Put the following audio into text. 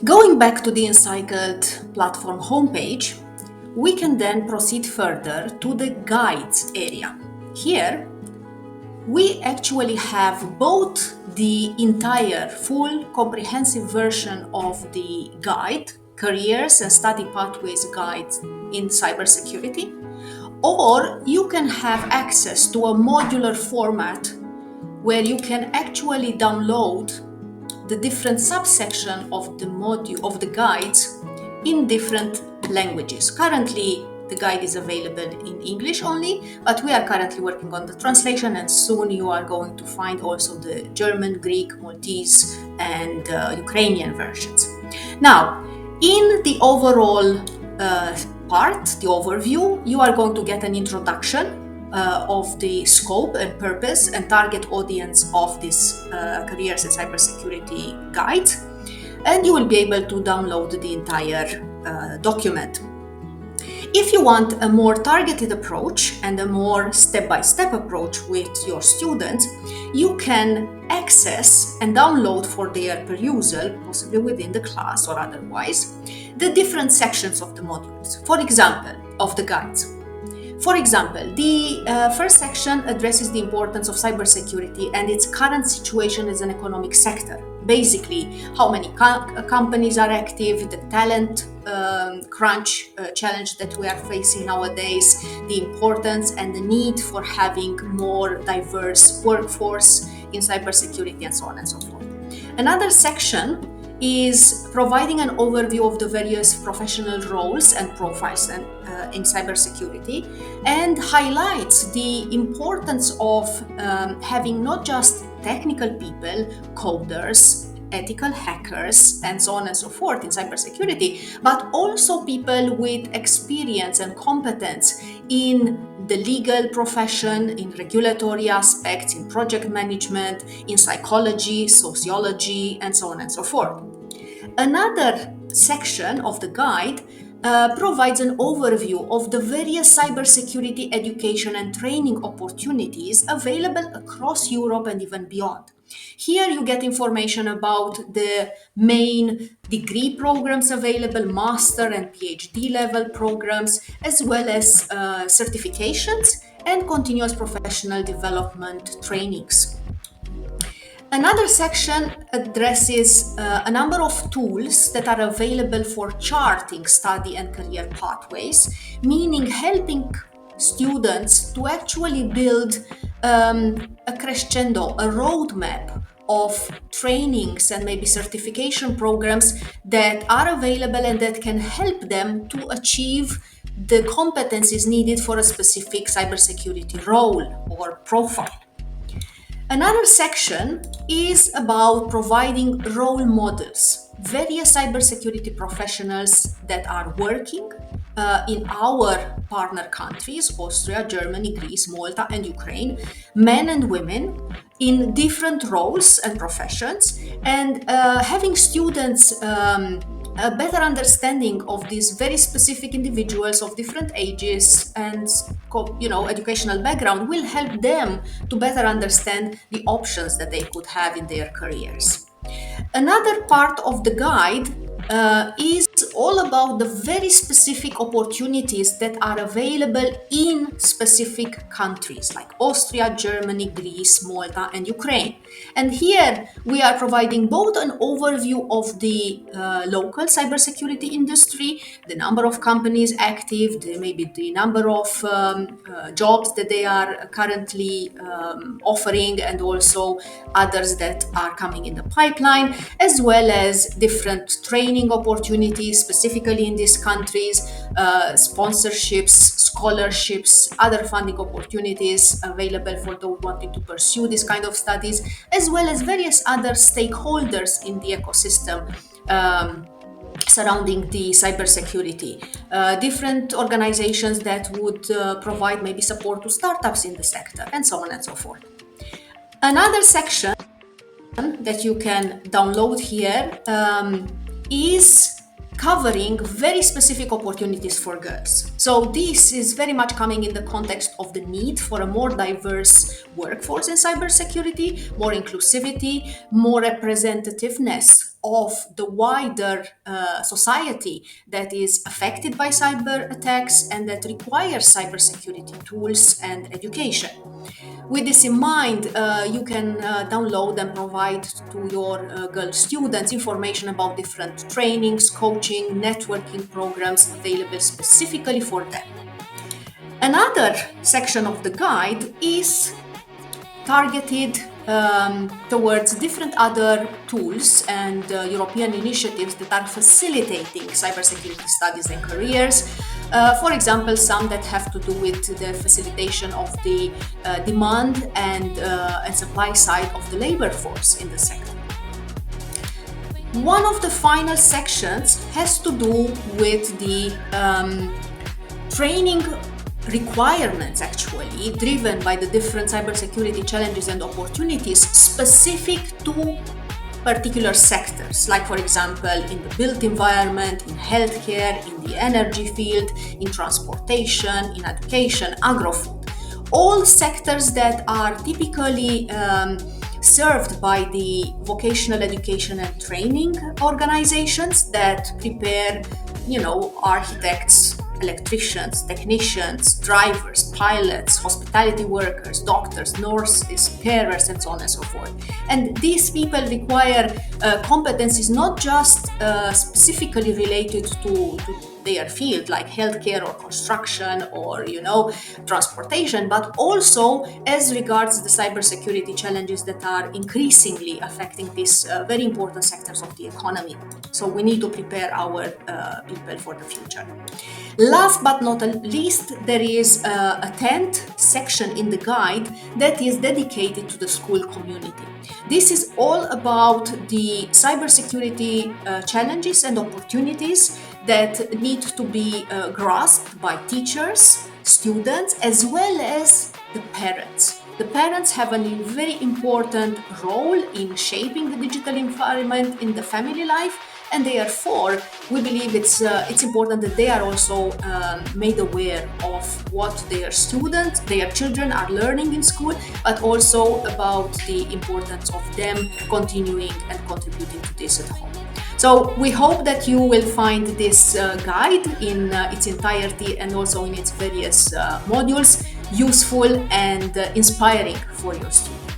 Going back to the EnCycLED platform homepage, we can then proceed further to the guides area. Here, we actually have both the entire full comprehensive version of the guide, Careers and Study Pathways Guide in Cybersecurity, or you can have access to a modular format where you can actually download the different subsection of the module of the guides in different languages. Currently, the guide is available in English only, but we are currently working on the translation, and soon you are going to find also the German, Greek, Maltese, and Ukrainian versions. Now, in the overall part, the overview, you are going to get an introduction of the scope and purpose and target audience of this Careers in Cybersecurity guide, and you will be able to download the entire document. If you want a more targeted approach and a more step-by-step approach with your students, you can access and download for their perusal, possibly within the class or otherwise, the different sections of the modules, for example, of the guides. For example, the first section addresses the importance of cybersecurity and its current situation as an economic sector. Basically, how many companies are active, the talent crunch challenge that we are facing nowadays, the importance and the need for having more diverse workforce in cybersecurity, and so on and so forth. Another section is providing an overview of the various professional roles and profiles in cybersecurity, and highlights the importance of having not just technical people, coders, ethical hackers, and so on and so forth in cybersecurity, but also people with experience and competence in the legal profession, in regulatory aspects, in project management, in psychology, sociology, and so on and so forth. Another section of the guide provides an overview of the various cybersecurity education and training opportunities available across Europe and even beyond. Here you get information about the main degree programs available, master and PhD level programs, as well as certifications and continuous professional development trainings. Another section addresses a number of tools that are available for charting study and career pathways, meaning helping students to actually build a crescendo, a roadmap of trainings and maybe certification programs that are available and that can help them to achieve the competencies needed for a specific cybersecurity role or profile. Another section is about providing role models, various cybersecurity professionals that are working in our partner countries, Austria, Germany, Greece, Malta, and Ukraine, men and women in different roles and professions, and having students a better understanding of these very specific individuals of different ages and educational background will help them to better understand the options that they could have in their careers. Another part of the guide is all about the very specific opportunities that are available in specific countries like Austria, Germany, Greece, Malta, and Ukraine. And here we are providing both an overview of the local cybersecurity industry, the number of companies active, maybe the number of jobs that they are currently offering, and also others that are coming in the pipeline, as well as different training opportunities, specifically in these countries, sponsorships, scholarships, other funding opportunities available for those wanting to pursue this kind of studies, as well as various other stakeholders in the ecosystem surrounding the cybersecurity, different organizations that would provide maybe support to startups in the sector, and so on and so forth. Another section that you can download here is covering very specific opportunities for girls. So this is very much coming in the context of the need for a more diverse workforce in cybersecurity, more inclusivity, more representativeness of the wider society that is affected by cyber attacks and that requires cybersecurity tools and education. With this in mind, you can download and provide to your girl students information about different trainings, coaching, networking programs available specifically for them. Another section of the guide is targeted towards different other tools and European initiatives that are facilitating cybersecurity studies and careers. For example, some that have to do with the facilitation of the demand and supply side of the labor force in the sector. One of the final sections has to do with the training requirements, actually driven by the different cybersecurity challenges and opportunities specific to particular sectors, like for example in the built environment, in healthcare, in the energy field, in transportation, in education, agro-food. All sectors that are typically served by the vocational education and training organizations that prepare, architects, electricians, technicians, drivers, pilots, hospitality workers, doctors, nurses, carers, and so on and so forth. And these people require competencies not just specifically related to their field, like healthcare or construction or transportation, but also as regards the cybersecurity challenges that are increasingly affecting these very important sectors of the economy. So we need to prepare our people for the future. Last but not least, there is a 10th section in the guide that is dedicated to the school community. This is all about the cybersecurity challenges and opportunities that need to be grasped by teachers, students, as well as the parents. The parents have a very important role in shaping the digital environment in the family life, and therefore we believe it's important that they are also made aware of what their children are learning in school, but also about the importance of them continuing and contributing to this at home. So we hope that you will find this guide in its entirety and also in its various modules useful and inspiring for your students.